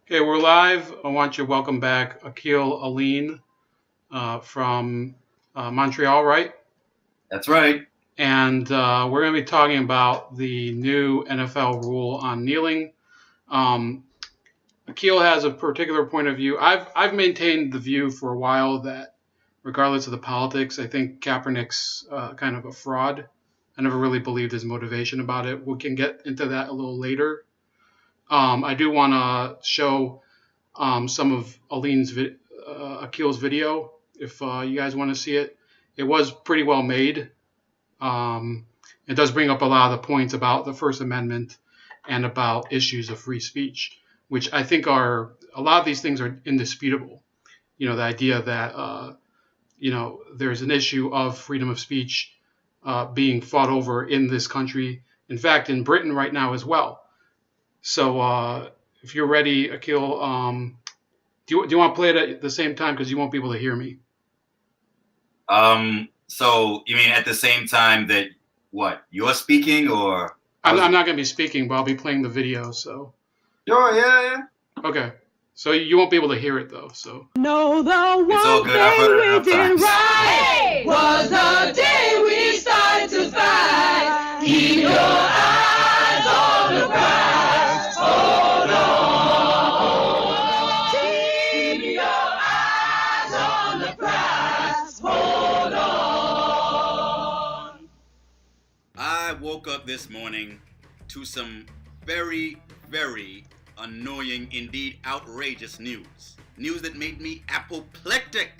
Okay, we're live. I want you to welcome back Akil, Alleyne from Montreal, right? That's right. And we're going to be talking about the new NFL rule on kneeling. Um, Akil has a particular point of view. I've maintained the view for a while that regardless of the politics, I think Kaepernick's kind of a fraud. I never really believed his motivation about it. We can get into that a little later. I do want to show some of Akil's video if you guys want to see it. It was pretty well made. Um, it does bring up a lot of the points about the First Amendment and about issues of free speech, which I think are a lot of these things are indisputable. The idea that there's an issue of freedom of speech being fought over in this country. In fact, in Britain right now as well. So if you're ready, Akil, do you want to play it at the same time because you won't be able to hear me? So you mean at the same time that what you're speaking, or I'm not going to be speaking, but I'll be playing the video. So Sure, yeah. okay. So you won't be able to hear it though. So No, the one It's all good. I've heard it enough times. right was the day we started to fight. Keep your eyes on the prize. Hold on. Keep your eyes on the prize. Hold on. I woke up this morning to some very, very annoying, indeed outrageous news. News that made me apoplectic.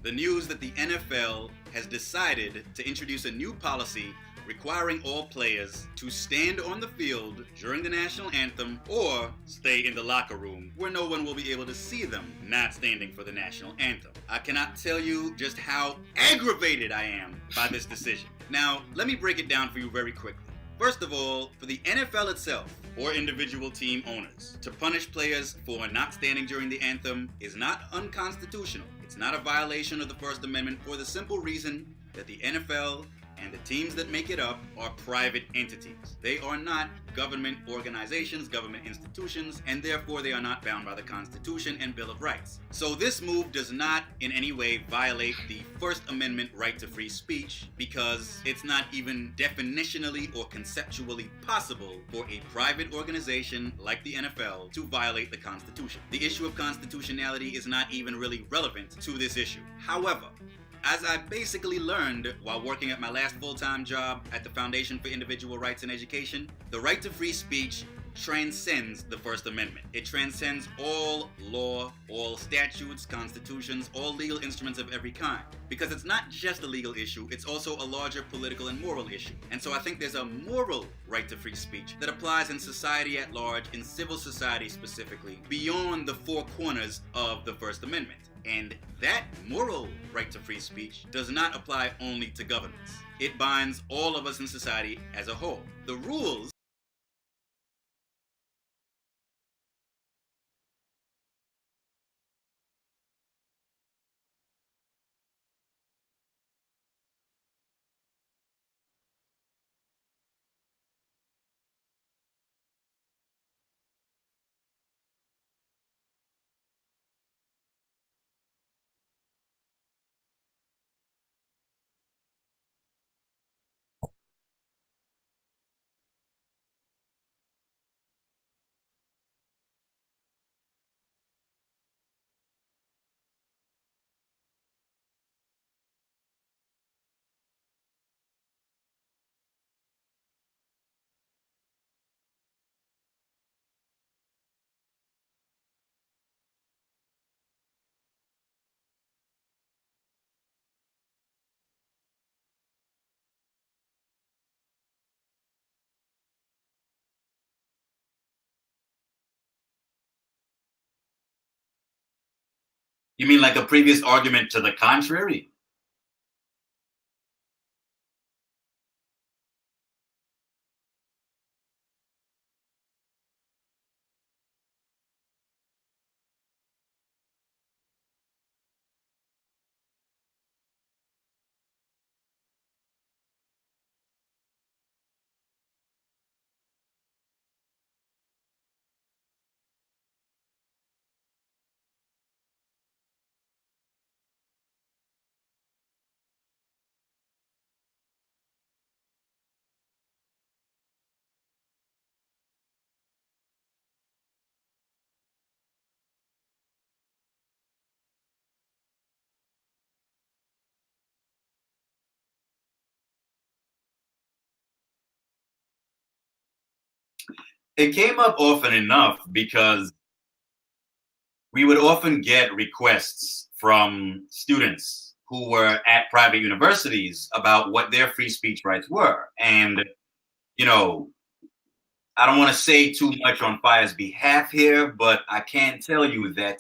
The news that the NFL has decided to introduce a new policy requiring all players to stand on the field during the national anthem or stay in the locker room where no one will be able to see them not standing for the national anthem. I cannot tell you just how aggravated I am by this decision. Now, let me break it down for you very quickly. First of all, for the NFL itself, or individual team owners, to punish players for not standing during the anthem is not unconstitutional. It's not a violation of the First Amendment for the simple reason that the NFL and the teams that make it up are private entities. They are not government organizations, government institutions, and therefore they are not bound by the Constitution and Bill of Rights. So this move does not in any way violate the First Amendment right to free speech because it's not even definitionally or conceptually possible for a private organization like the NFL to violate the Constitution. The issue of constitutionality is not even really relevant to this issue. However, as I basically learned while working at my last full-time job at the Foundation for Individual Rights in Education, the right to free speech transcends the First Amendment. It transcends all law, all statutes, constitutions, all legal instruments of every kind. Because it's not just a legal issue, it's also a larger political and moral issue. And so I think there's a moral right to free speech that applies in society at large, in civil society specifically, beyond the four corners of the First Amendment. And that moral right to free speech does not apply only to governments. It binds all of us in society as a whole. The rules You mean like a previous argument to the contrary? It came up often enough because we would often get requests from students who were at private universities about what their free speech rights were. And, you know, I don't want to say too much on Fire's behalf here, but I can tell you that,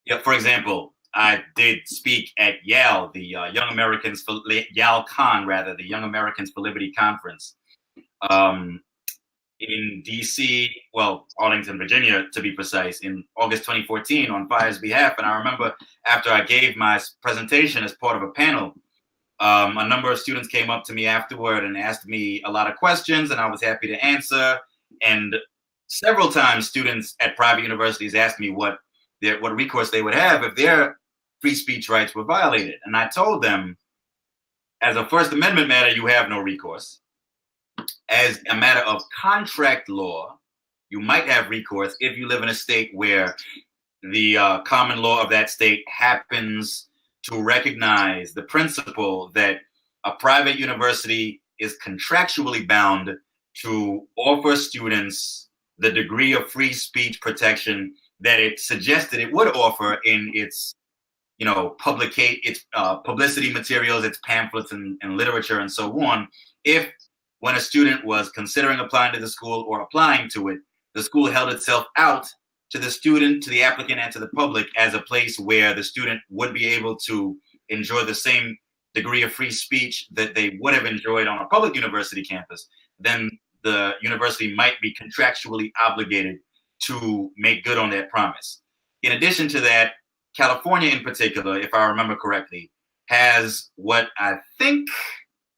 yeah, for example, I did speak at Yale, the Young Americans for Yale Con, rather, the Young Americans for Liberty Conference. Um, in DC, well, Arlington, Virginia, to be precise, in August 2014 on Fire's behalf. And I remember after I gave my presentation as part of a panel, a number of students came up to me afterward and asked me a lot of questions, and I was happy to answer. And several times, students at private universities asked me what recourse they would have if their free speech rights were violated. And I told them, as a First Amendment matter, you have no recourse. As a matter of contract law, you might have recourse if you live in a state where the common law of that state happens to recognize the principle that a private university is contractually bound to offer students the degree of free speech protection that it suggested it would offer in its publicity materials, its pamphlets and literature and so on. If when a student was considering applying to the school or applying to it, the school held itself out to the student, to the applicant, and to the public as a place where the student would be able to enjoy the same degree of free speech that they would have enjoyed on a public university campus, then the university might be contractually obligated to make good on that promise. In addition to that, California in particular, if I remember correctly, has what I think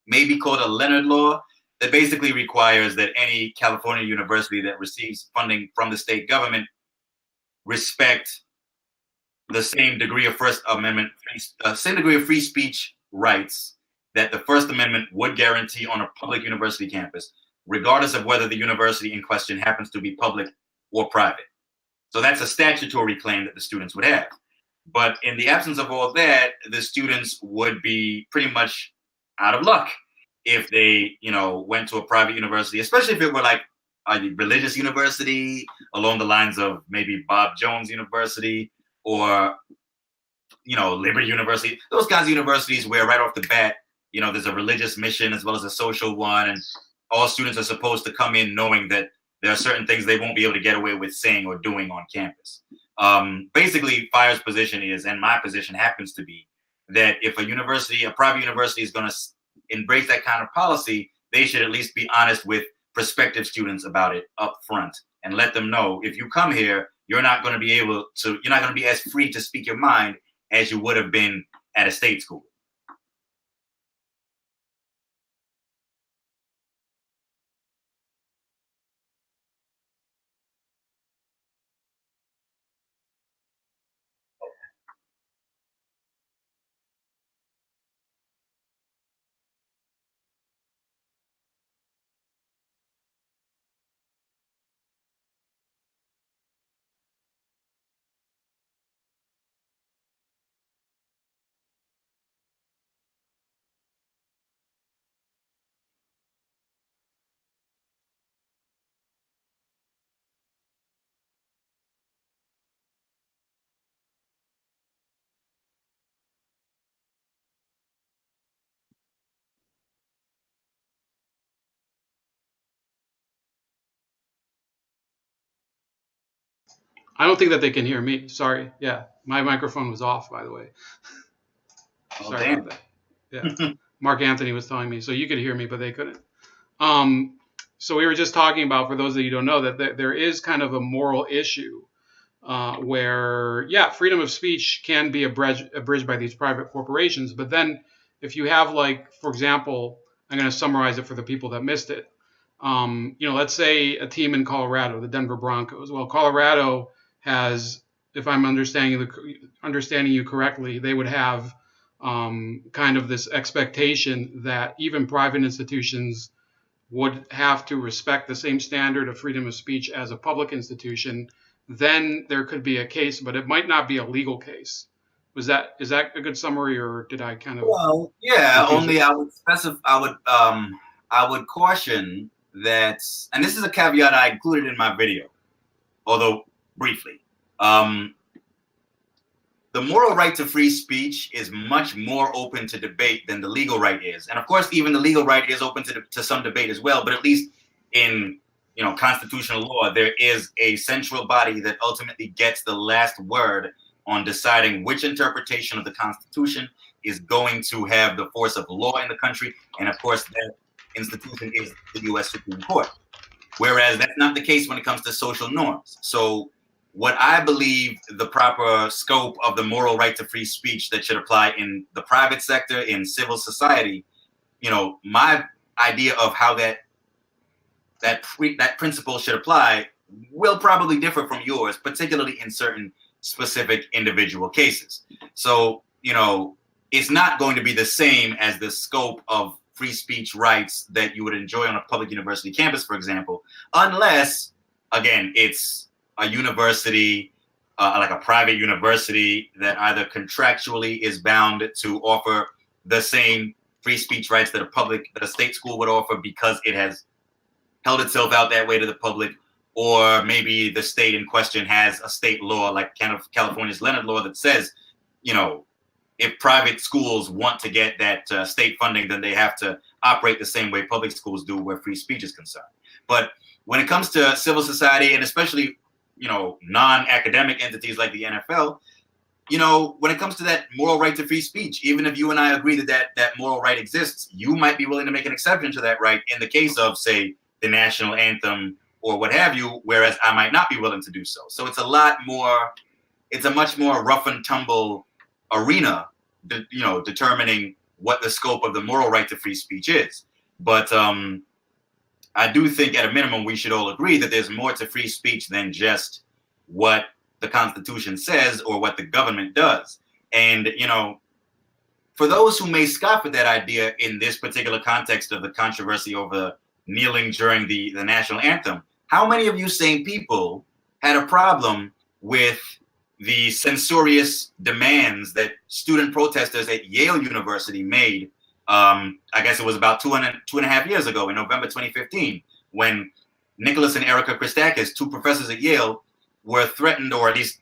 may be called a Leonard Law that basically requires that any California university that receives funding from the state government respect the same degree of same degree of free speech rights that the First Amendment would guarantee on a public university campus, regardless of whether the university in question happens to be public or private. So that's a statutory claim that the students would have. But in the absence of all that, the students would be pretty much out of luck if they, went to a private university, especially if it were like a religious university along the lines of maybe Bob Jones University or, Liberty University, those kinds of universities where right off the bat, there's a religious mission as well as a social one. And all students are supposed to come in knowing that there are certain things they won't be able to get away with saying or doing on campus. Basically, Fire's position is, and my position happens to be, that if a private university is going to embrace that kind of policy, they should at least be honest with prospective students about it up front and let them know, if you come here, you're not going to be as free to speak your mind as you would have been at a state school. I don't think that they can hear me. Sorry. Yeah, my microphone was off, by the way. Sorry about that. Yeah, Mark Anthony was telling me, so you could hear me, but they couldn't. So we were just talking about, for those of you who don't know, that there is kind of a moral issue where, freedom of speech can be abridged by these private corporations. But then if you have, like, for example, I'm going to summarize it for the people that missed it. Let's say a team in Colorado, the Denver Broncos. Well, Colorado has, if I'm understanding you correctly, they would have kind of this expectation that even private institutions would have to respect the same standard of freedom of speech as a public institution. Then there could be a case, but it might not be a legal case. Is that a good summary, or did I kind of? Well, yeah. Only I would specify. I would caution that, and this is a caveat I included in my video, although briefly. The moral right to free speech is much more open to debate than the legal right is. And of course, even the legal right is open to some debate as well. But at least in constitutional law, there is a central body that ultimately gets the last word on deciding which interpretation of the Constitution is going to have the force of law in the country. And of course, that institution is the U.S. Supreme Court. Whereas that's not the case when it comes to social norms. So what I believe the proper scope of the moral right to free speech that should apply in the private sector, in civil society, my idea of how that principle should apply will probably differ from yours, particularly in certain specific individual cases. So, it's not going to be the same as the scope of free speech rights that you would enjoy on a public university campus, for example, unless, again, it's a university, like a private university that either contractually is bound to offer the same free speech rights that a state school would offer because it has held itself out that way to the public, or maybe the state in question has a state law like California's Leonard Law that says, if private schools want to get that state funding, then they have to operate the same way public schools do where free speech is concerned. But when it comes to civil society, and especially, non-academic entities like the NFL, when it comes to that moral right to free speech, even if you and I agree that moral right exists, you might be willing to make an exception to that right in the case of, say, the national anthem or what have you, whereas I might not be willing to do so. So it's a much more rough and tumble arena, determining what the scope of the moral right to free speech is. But I do think at a minimum we should all agree that there's more to free speech than just what the Constitution says or what the government does. And, for those who may scoff at that idea in this particular context of the controversy over kneeling during the national anthem, how many of you sane people had a problem with the censorious demands that student protesters at Yale University made? I guess it was about 2.5 years ago in November 2015, when Nicholas and Erica Christakis, two professors at Yale, were threatened, or at least,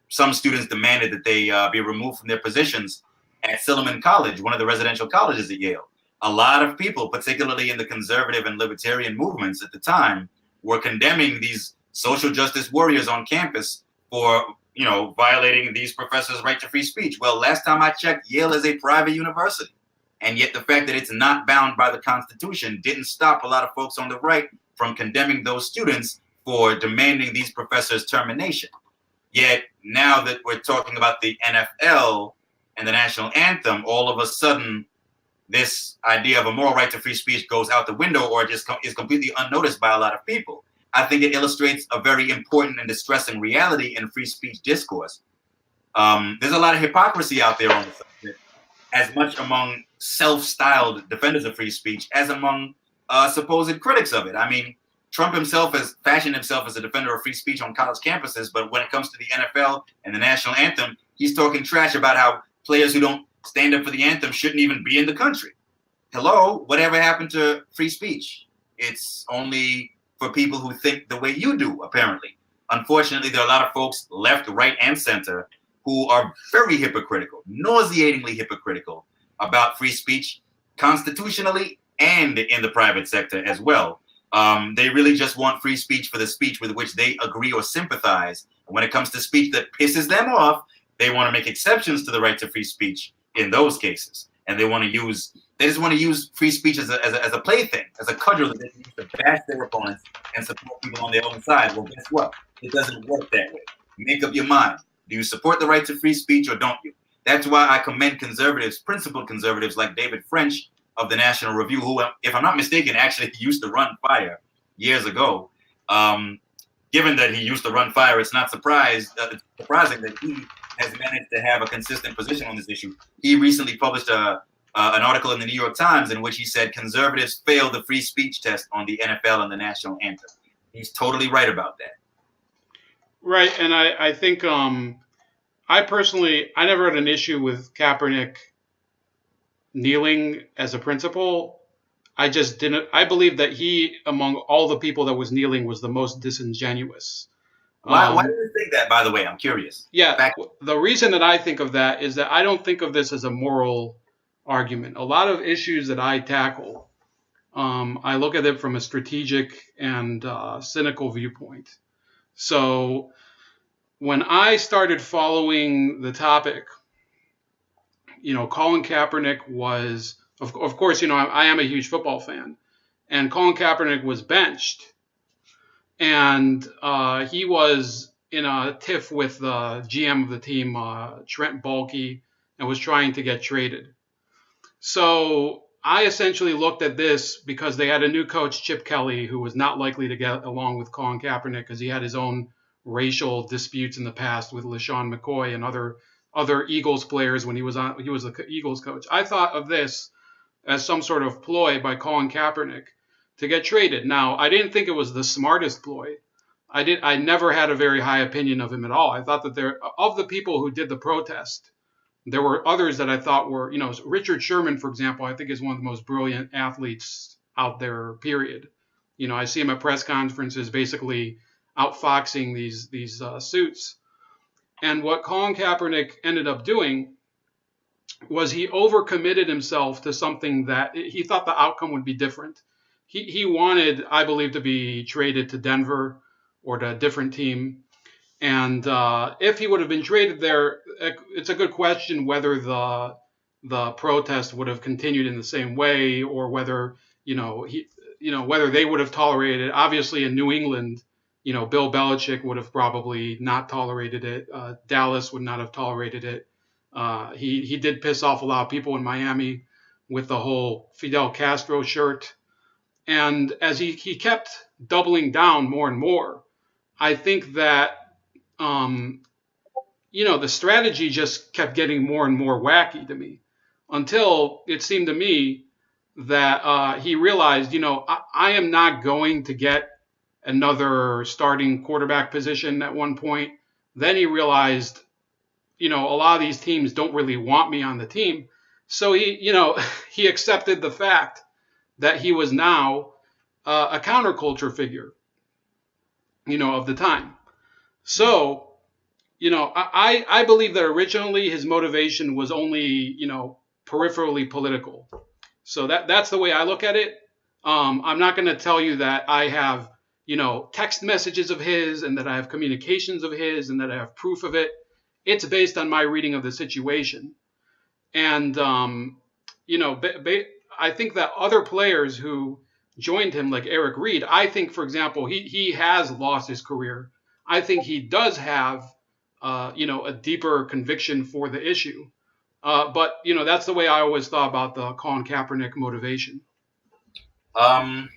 some students demanded that they be removed from their positions at Silliman College, one of the residential colleges at Yale. A lot of people, particularly in the conservative and libertarian movements at the time, were condemning these social justice warriors on campus for violating these professors' right to free speech. Well, last time I checked, Yale is a private university. And yet the fact that it's not bound by the Constitution didn't stop a lot of folks on the right from condemning those students for demanding these professors' termination. Yet now that we're talking about the NFL and the national anthem, all of a sudden, this idea of a moral right to free speech goes out the window, or just is completely unnoticed by a lot of people. I think it illustrates a very important and distressing reality in free speech discourse. There's a lot of hypocrisy out there on the subject, as much among self-styled defenders of free speech as among supposed critics of it. I mean, Trump himself has fashioned himself as a defender of free speech on college campuses, but when it comes to the NFL and the national anthem, he's talking trash about how players who don't stand up for the anthem shouldn't even be in the country. Hello, whatever happened to free speech? It's only for people who think the way you do, apparently. Unfortunately, there are a lot of folks, left, right, and center, who are very hypocritical, nauseatingly hypocritical about free speech, constitutionally and in the private sector as well. They really just want free speech for the speech with which they agree or sympathize. And when it comes to speech that pisses them off, they want to make exceptions to the right to free speech in those cases. And they just want to use free speech as a plaything, as a cudgel that they can use to bash their opponents and support people on their own side. Well, guess what? It doesn't work that way. Make up your mind. Do you support the right to free speech or don't you? That's why I commend conservatives, principled conservatives like David French of the National Review, who, if I'm not mistaken, actually used to run Fire years ago. Given that he used to run Fire, it's not surprising that he has managed to have a consistent position on this issue. He recently published an article in the New York Times in which he said conservatives failed the free speech test on the NFL and the national anthem. He's totally right about that. Right, and I think I never had an issue with Kaepernick kneeling as a principle. I just didn't. I believe that he, among all the people that was kneeling, was the most disingenuous. Why do you think that? By the way, I'm curious. Yeah, the reason that I think of that is that I don't think of this as a moral argument. A lot of issues that I tackle, I look at it from a strategic and cynical viewpoint. So when I started following the topic, Colin Kaepernick was, of course, I am a huge football fan, and Colin Kaepernick was benched, and he was in a tiff with the GM of the team, Trent Baalke, and was trying to get traded. So I essentially looked at this because they had a new coach, Chip Kelly, who was not likely to get along with Colin Kaepernick because he had his own racial disputes in the past with LaShawn McCoy and other Eagles players when he was the Eagles coach. I thought of this as some sort of ploy by Colin Kaepernick to get traded. Now, I didn't think it was the smartest ploy. I never had a very high opinion of him at all. I thought that of the people who did the protest, there were others that I thought were, Richard Sherman, for example, I think is one of the most brilliant athletes out there, period. I see him at press conferences basically outfoxing these suits. And what Colin Kaepernick ended up doing was he overcommitted himself to something that he thought the outcome would be different. He wanted, I believe, to be traded to Denver or to a different team. And if he would have been traded there, it's a good question whether the protest would have continued in the same way, or whether whether they would have tolerated it. Obviously, in New England, Bill Belichick would have probably not tolerated it. Dallas would not have tolerated it. He did piss off a lot of people in Miami with the whole Fidel Castro shirt, and as he kept doubling down more and more, I think that the strategy just kept getting more and more wacky to me until it seemed to me that he realized, I am not going to get another starting quarterback position at one point. Then he realized, a lot of these teams don't really want me on the team. So he accepted the fact that he was now a counterculture figure, of the time. So, I believe that originally his motivation was only, peripherally political. So that's the way I look at it. I'm not going to tell you that I have, text messages of his and that I have communications of his and that I have proof of it. It's based on my reading of the situation. And, I think that other players who joined him, like Eric Reed, I think, for example, he has lost his career. I think he does have, a deeper conviction for the issue. But that's the way I always thought about the Colin Kaepernick motivation. But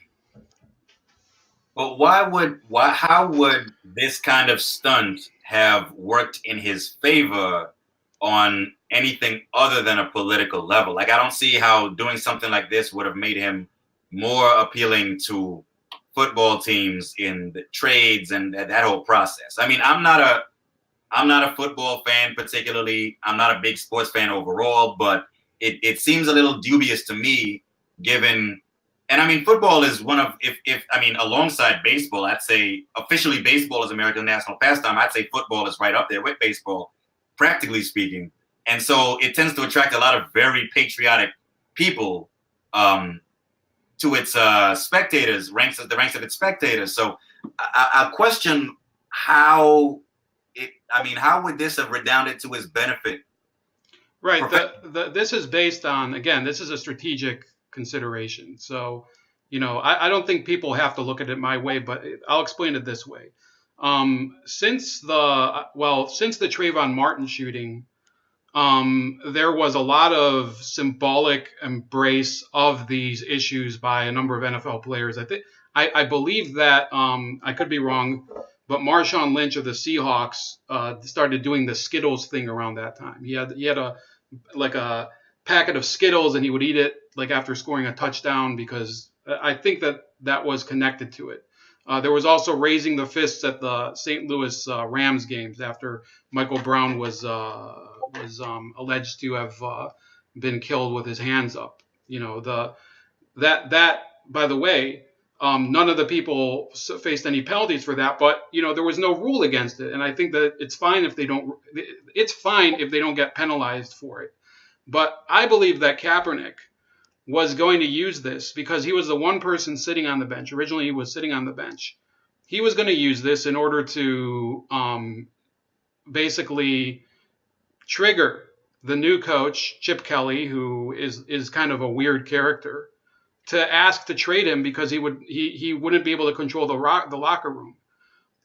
how would this kind of stunt have worked in his favor on anything other than a political level? Like, I don't see how doing something like this would have made him more appealing to football teams in the trades and that whole process. I mean, I'm not a football fan particularly. I'm not a big sports fan overall, but it seems a little dubious to me, given. And I mean, football is one of, alongside baseball, I'd say officially baseball is America's national pastime. I'd say football is right up there with baseball, practically speaking. And so it tends to attract a lot of very patriotic people to its spectators, the ranks of its spectators. So I question how would this have redounded to his benefit? Right. This is based on, again, this is a strategic consideration. So, I don't think people have to look at it my way, but I'll explain it this way. Since the Trayvon Martin shooting, there was a lot of symbolic embrace of these issues by a number of NFL players. I believe that, I could be wrong, but Marshawn Lynch of the Seahawks started doing the Skittles thing around that time. He had a packet of Skittles, and he would eat it like after scoring a touchdown, because I think that was connected to it. There was also raising the fists at the St. Louis Rams games after Michael Brown was alleged to have been killed with his hands up. That by the way, none of the people faced any penalties for that, but there was no rule against it, and I think that it's fine if they don't. It's fine if they don't get penalized for it. But I believe that Kaepernick was going to use this because he was the one person sitting on the bench. Originally, he was sitting on the bench. He was going to use this in order to basically trigger the new coach, Chip Kelly, who is kind of a weird character, to ask to trade him because he wouldn't be able to control the locker room.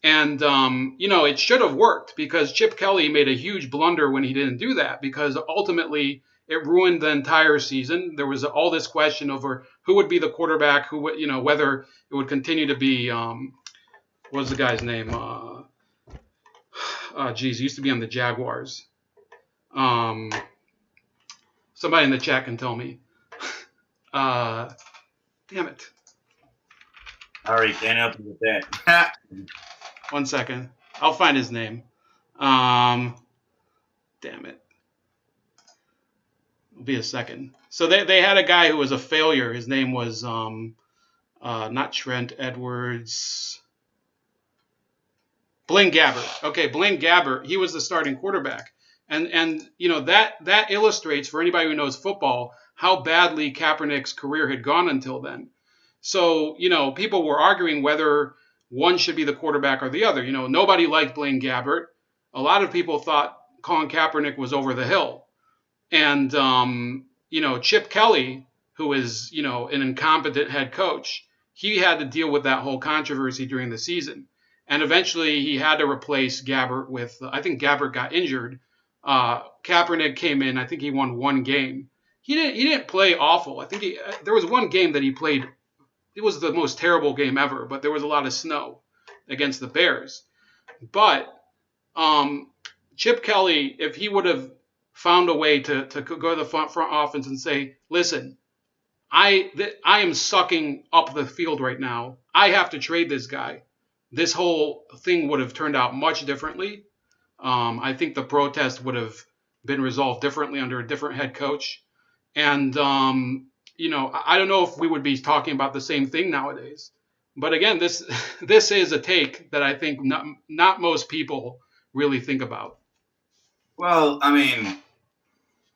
And it should have worked because Chip Kelly made a huge blunder when he didn't do that, because ultimately it ruined the entire season. There was all this question over who would be the quarterback, who would, whether it would continue to be what was the guy's name? He used to be on the Jaguars. Somebody in the chat can tell me. Damn it. All right, can't help you with that. 1 second. I'll find his name. Damn it. It'll be a second. So they had a guy who was a failure. His name was not Trent Edwards. Blaine Gabbert. Okay, Blaine Gabbert. He was the starting quarterback. And that illustrates, for anybody who knows football, how badly Kaepernick's career had gone until then. So, people were arguing whether one should be the quarterback or the other. Nobody liked Blaine Gabbert. A lot of people thought Colin Kaepernick was over the hill. And, Chip Kelly, who is, an incompetent head coach, he had to deal with that whole controversy during the season. And eventually he had to replace Gabbert with, I think Gabbert got injured. Kaepernick came in. I think he won one game. He didn't play awful. I think there was one game that he played. It was the most terrible game ever, but there was a lot of snow against the Bears. But Chip Kelly, if he would have found a way to go to the front offense and say, listen, I am sucking up the field right now. I have to trade this guy. This whole thing would have turned out much differently. I think the protest would have been resolved differently under a different head coach. And, I don't know if we would be talking about the same thing nowadays. But again, this is a take that I think not most people really think about. Well, I mean,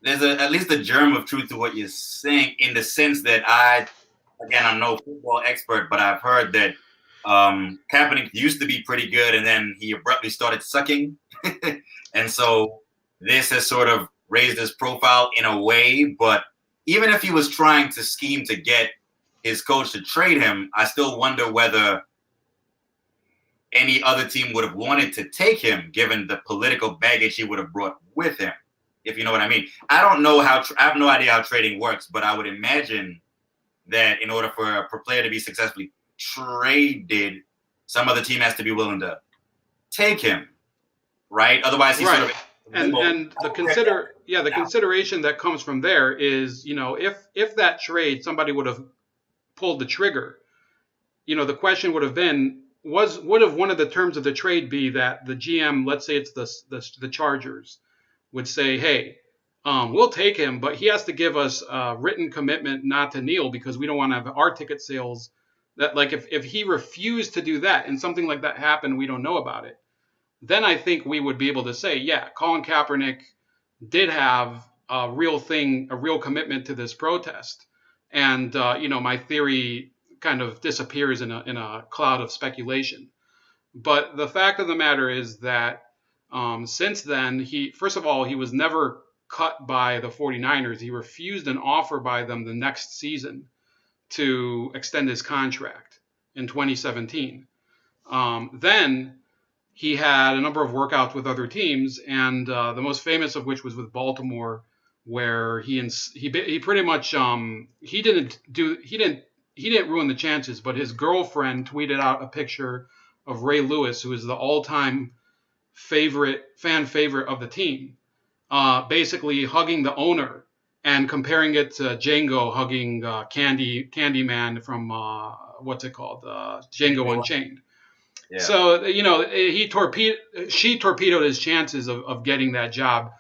there's at least a germ of truth to what you're saying, in the sense that I'm no football expert, but I've heard that Kaepernick used to be pretty good, and then he abruptly started sucking. And so this has sort of raised his profile in a way. But even if he was trying to scheme to get his coach to trade him, I still wonder whether any other team would have wanted to take him, given the political baggage he would have brought with him, if you know what I mean. I don't know I have no idea how trading works, but I would imagine that in order for a player to be successfully traded, some other team has to be willing to take him, right? Otherwise, he's right. sort of and the consideration that comes from there is, if that trade somebody would have pulled the trigger, the question would have been, would have one of the terms of the trade be that the GM, let's say it's the Chargers, would say, hey, we'll take him, but he has to give us a written commitment not to kneel because we don't want to have our ticket sales. That, like, if he refused to do that and something like that happened, we don't know about it, then I think we would be able to say, yeah, Colin Kaepernick did have a real commitment to this protest. And, my theory kind of disappears in a cloud of speculation. But the fact of the matter is that since then, first of all, he was never cut by the 49ers. He refused an offer by them the next season to extend his contract in 2017. Then he had a number of workouts with other teams, and the most famous of which was with Baltimore, where he pretty much he didn't ruin the chances, but his girlfriend tweeted out a picture of Ray Lewis, who is the all-time fan favorite of the team, basically hugging the owner and comparing it to Django hugging Candyman from what's it called, Django Unchained. Yeah. So she torpedoed his chances of getting that job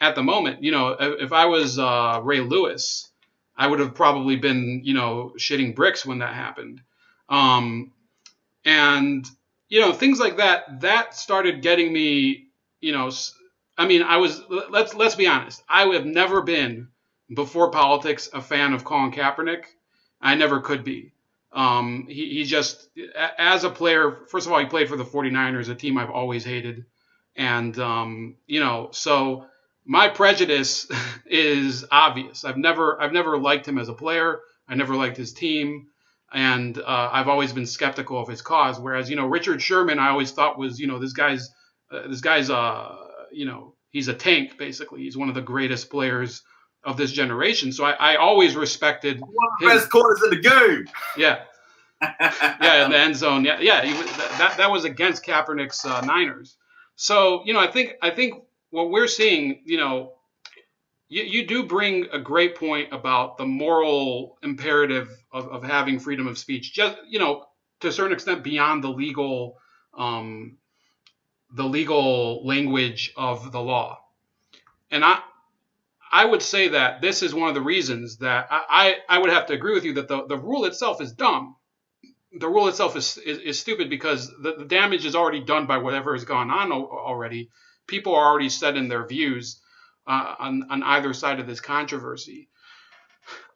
at the moment. If I was Ray Lewis, I would have probably been, shitting bricks when that happened. Um, and things like that started getting me, I mean, let's be honest, I have never been, before politics, a fan of Colin Kaepernick. I never could be. He just, as a player, first of all, he played for the 49ers, a team I've always hated. And so my prejudice is obvious. I've never liked him as a player. I never liked his team, and I've always been skeptical of his cause. Whereas Richard Sherman, I always thought was he's a tank basically. He's one of the greatest players of this generation. So I always respected one of the best corners in the game. Yeah. Yeah, in the end zone. Yeah. That was against Kaepernick's Niners. So I think what we're seeing, you do bring a great point about the moral imperative of having freedom of speech. Just to a certain extent beyond the legal language of the law. And I would say that this is one of the reasons that I would have to agree with you that the rule itself is dumb. The rule itself is stupid because the damage is already done by whatever has gone on already. People are already set in their views on either side of this controversy.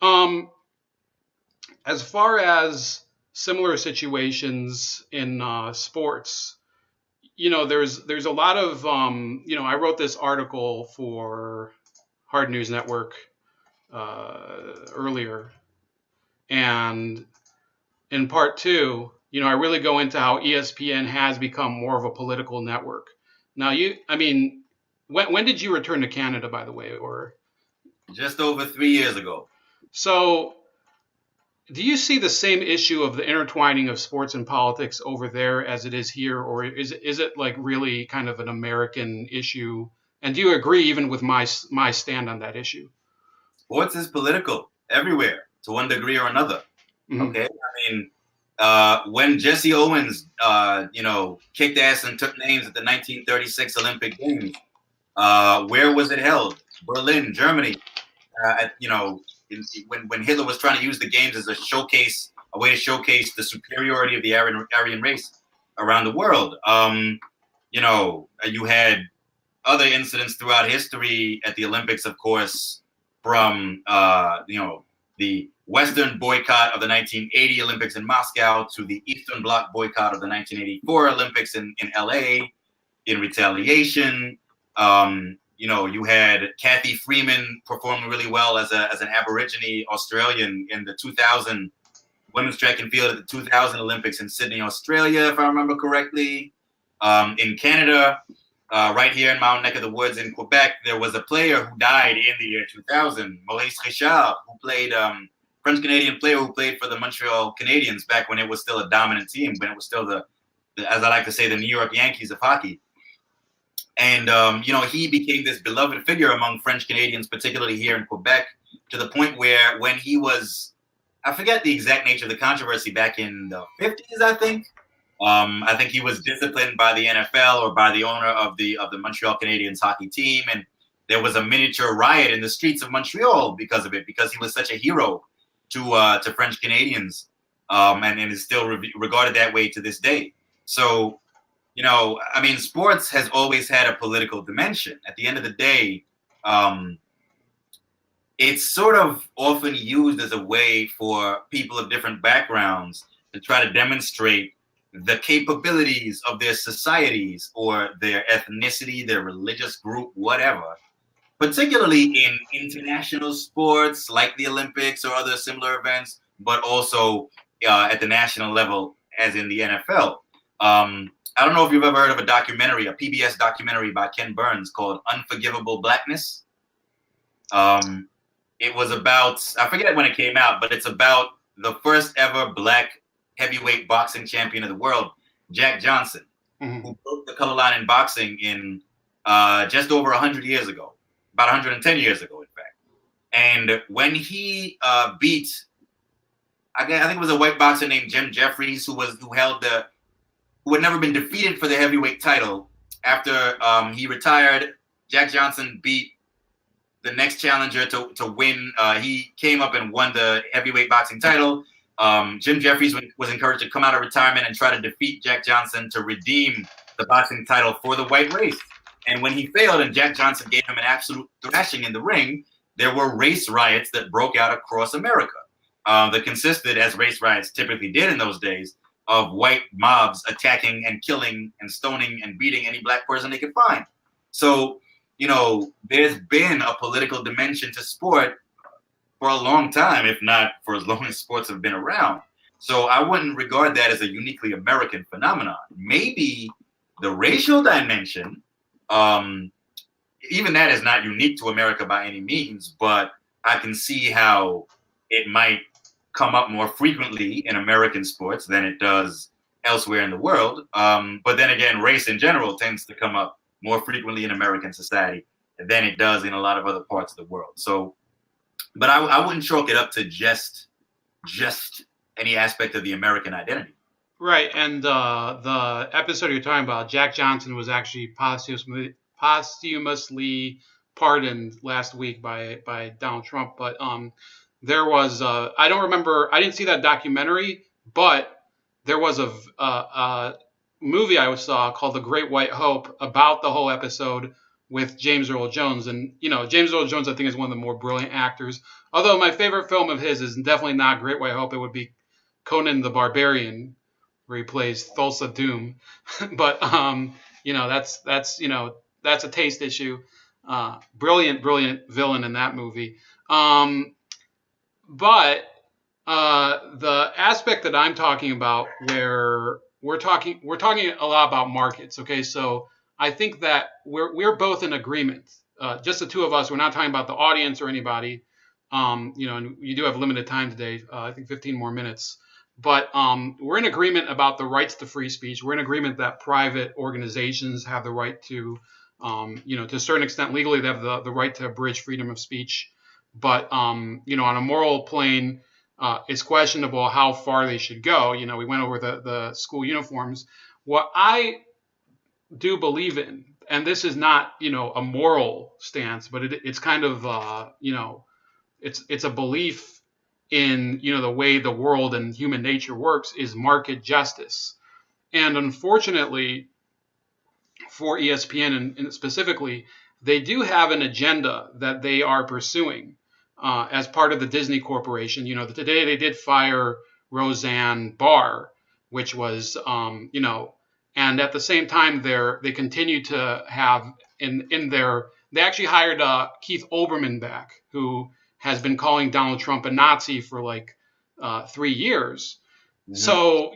As far as similar situations in sports, there's a lot of I wrote this article for Hard News Network earlier, and in part two, I really go into how ESPN has become more of a political network. Now, when did you return to Canada, by the way, or? Just over 3 years ago. So, do you see the same issue of the intertwining of sports and politics over there as it is here, or is it like really kind of an American issue? And do you agree even with my stand on that issue? Sports is political everywhere to one degree or another. Mm-hmm. Okay, I mean, when Jesse Owens, kicked ass and took names at the 1936 Olympic Games, where was it held? Berlin, Germany. When Hitler was trying to use the games as a way to showcase the superiority of the Aryan race around the world. You had other incidents throughout history at the Olympics, of course, from the Western boycott of the 1980 Olympics in Moscow to the Eastern Bloc boycott of the 1984 Olympics in LA in retaliation. You had Kathy Freeman performing really well as an Aborigine Australian in the 2000 women's track and field at the 2000 Olympics in Sydney, Australia, if I remember correctly. In Canada, right here in my own neck of the woods in Quebec, there was a player who died in the year 2000, Maurice Richard, who played French-Canadian player who played for the Montreal Canadiens back when it was still a dominant team, when it was still the as I like to say, the New York Yankees of hockey. And, he became this beloved figure among French Canadians, particularly here in Quebec, to the point where when he was, I forget the exact nature of the controversy back in the 50s, I think. I think he was disciplined by the NFL or by the owner of the Montreal Canadiens hockey team. And there was a miniature riot in the streets of Montreal because of it, because he was such a hero to French Canadians, and is still regarded that way to this day. So, sports has always had a political dimension. At the end of the day, it's sort of often used as a way for people of different backgrounds to try to demonstrate the capabilities of their societies or their ethnicity, their religious group, whatever, particularly in international sports like the Olympics or other similar events, but also at the national level, as in the NFL. I don't know if you've ever heard of a PBS documentary by Ken Burns called Unforgivable Blackness. It was about, I forget when it came out, but it's about the first ever black heavyweight boxing champion of the world, Jack Johnson, who broke the color line in boxing in just over 100 years ago, about 110 years ago, in fact. And when he beat, I think it was a white boxer named Jim Jeffries, who had never been defeated for the heavyweight title. After he retired, Jack Johnson beat the next challenger to win. He came up and won the heavyweight boxing title. Jim Jeffries was encouraged to come out of retirement and try to defeat Jack Johnson to redeem the boxing title for the white race. And when he failed and Jack Johnson gave him an absolute thrashing in the ring, there were race riots that broke out across America that consisted, as race riots typically did in those days, of white mobs attacking and killing and stoning and beating any black person they could find. So, there's been a political dimension to sport for a long time, if not for as long as sports have been around. So I wouldn't regard that as a uniquely American phenomenon. Maybe the racial dimension, even that is not unique to America by any means, but I can see how it might come up more frequently in American sports than it does elsewhere in the world. But then again, race in general tends to come up more frequently in American society than it does in a lot of other parts of the world. So, but I wouldn't chalk it up to just any aspect of the American identity. Right, and the episode you're talking about, Jack Johnson was actually posthumously pardoned last week by Donald Trump. But there was I don't remember. I didn't see that documentary, but there was a movie I saw called The Great White Hope about the whole episode with James Earl Jones. And James Earl Jones, I think, is one of the more brilliant actors. Although my favorite film of his is definitely not Great White Hope. It would be Conan the Barbarian, where he plays Thulsa Doom. But that's a taste issue. Brilliant villain in that movie. But the aspect that I'm talking about, where we're talking a lot about markets. Okay, so I think that we're both in agreement. Just the two of us. We're not talking about the audience or anybody. And you do have limited time today. I think 15 more minutes. But we're in agreement about the rights to free speech. We're in agreement that private organizations have the right to, to a certain extent legally, they have the right to abridge freedom of speech. But, on a moral plane, it's questionable how far they should go. We went over the school uniforms. What I do believe in, and this is not, a moral stance, but it's kind of, it's a belief in the way the world and human nature works, is market justice. And unfortunately for ESPN and specifically, they do have an agenda that they are pursuing as part of the Disney Corporation. Today they did fire Roseanne Barr, which was and at the same time they continue to have they actually hired Keith Olbermann back, who has been calling Donald Trump a Nazi for like 3 years. Mm-hmm. So,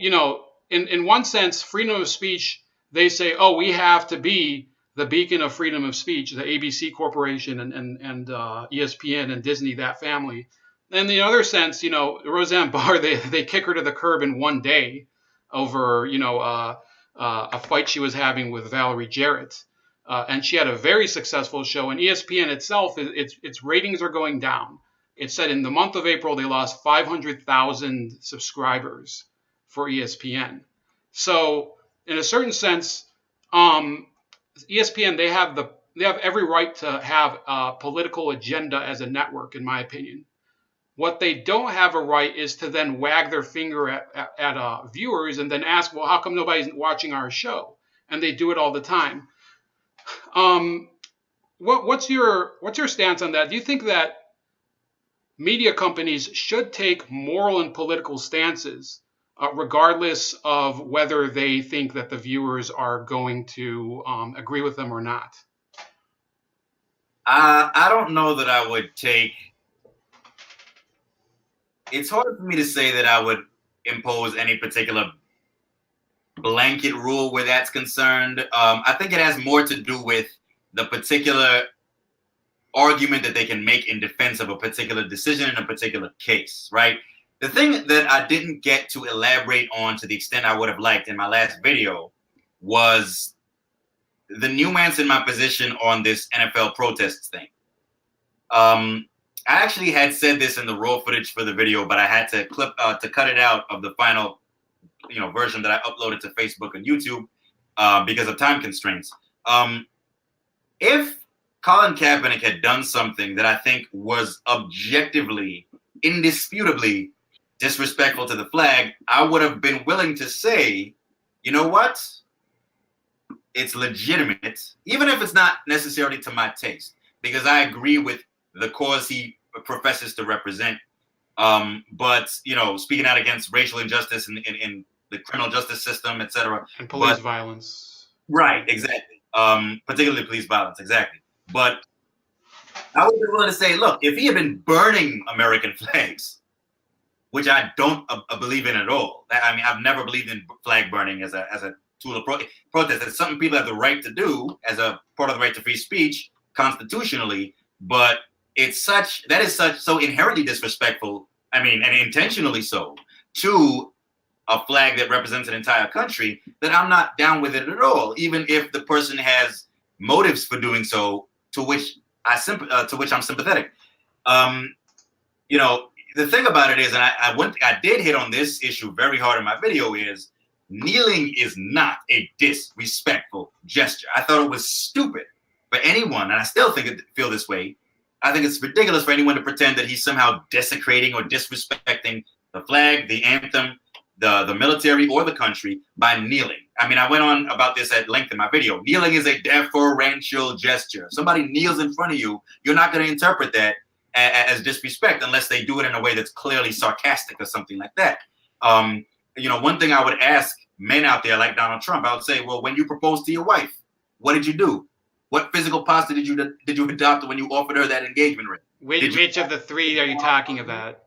in one sense, freedom of speech, they say, oh, we have to be the beacon of freedom of speech, the ABC Corporation and ESPN and Disney, that family. In the other sense, Roseanne Barr, they kick her to the curb in one day over, a fight she was having with Valerie Jarrett. And she had a very successful show. And ESPN itself, its ratings are going down. It said in the month of April, they lost 500,000 subscribers for ESPN. So in a certain sense, ESPN, they have every right to have a political agenda as a network, in my opinion. What they don't have a right is to then wag their finger at viewers and then ask, well, how come nobody's watching our show? And they do it all the time. What's your stance on that? Do you think that media companies should take moral and political stances, regardless of whether they think that the viewers are going to agree with them or not? I don't know that I would take. It's hard for me to say that I would impose any particular blanket rule where that's concerned. I think it has more to do with the particular argument that they can make in defense of a particular decision in a particular case, right? The thing that I didn't get to elaborate on to the extent I would have liked in my last video was the nuance in my position on this NFL protests thing. I actually had said this in the raw footage for the video, but I had to cut it out of the final, version that I uploaded to Facebook and YouTube because of time constraints. If Colin Kaepernick had done something that I think was objectively, indisputably disrespectful to the flag, I would have been willing to say, you know what? It's legitimate, even if it's not necessarily to my taste, because I agree with the cause he professes to represent. But speaking out against racial injustice in the criminal justice system, etc. And police violence. Right, exactly. Particularly police violence, exactly. But I would be willing to say, look, if he had been burning American flags, which I don't believe in at all. I mean, I've never believed in flag burning as a tool of protest. It's something people have the right to do as a part of the right to free speech constitutionally, but that is so inherently disrespectful. I mean, and intentionally so, to a flag that represents an entire country, that I'm not down with it at all, even if the person has motives for doing so, to which I'm sympathetic. The thing about it is, and I did hit on this issue very hard in my video, is kneeling is not a disrespectful gesture. I thought it was stupid for anyone, and I still feel this way. I think it's ridiculous for anyone to pretend that he's somehow desecrating or disrespecting the flag, the anthem, the military, or the country by kneeling. I mean, I went on about this at length in my video. Kneeling is a deferential gesture. Somebody kneels in front of you, you're not going to interpret that as disrespect unless they do it in a way that's clearly sarcastic or something like that. One thing I would ask men out there like Donald Trump, I would say, well, when you proposed to your wife, what did you do? What physical posture did you adopt when you offered her that engagement ring? Which of the three are you talking about?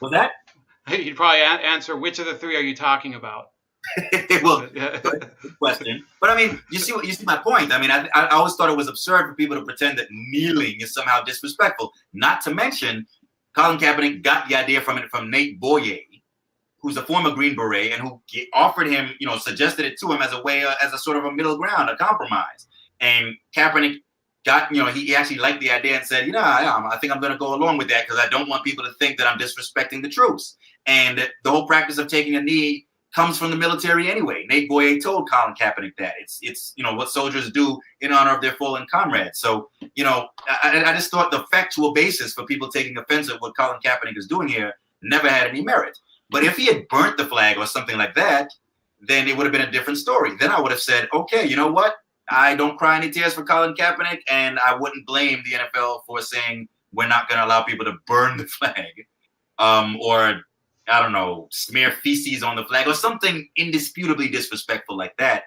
Was that? You'd probably answer, which of the three are you talking about? Well, good question. But I mean, you see my point. I mean, I always thought it was absurd for people to pretend that kneeling is somehow disrespectful. Not to mention, Colin Kaepernick got the idea from Nate Boyer, who's a former Green Beret, and who offered him, suggested it to him as a way, as a sort of a middle ground, a compromise. And Kaepernick got, he actually liked the idea and said, I think I'm going to go along with that because I don't want people to think that I'm disrespecting the troops. And the whole practice of taking a knee comes from the military anyway. Nate Boyer told Colin Kaepernick that it's what soldiers do in honor of their fallen comrades. So I just thought the factual basis for people taking offense at what Colin Kaepernick is doing here never had any merit. But if he had burnt the flag or something like that, then it would have been a different story. Then I would have said, okay, you know what? I don't cry any tears for Colin Kaepernick, and I wouldn't blame the NFL for saying we're not going to allow people to burn the flag, or I don't know, smear feces on the flag or something indisputably disrespectful like that,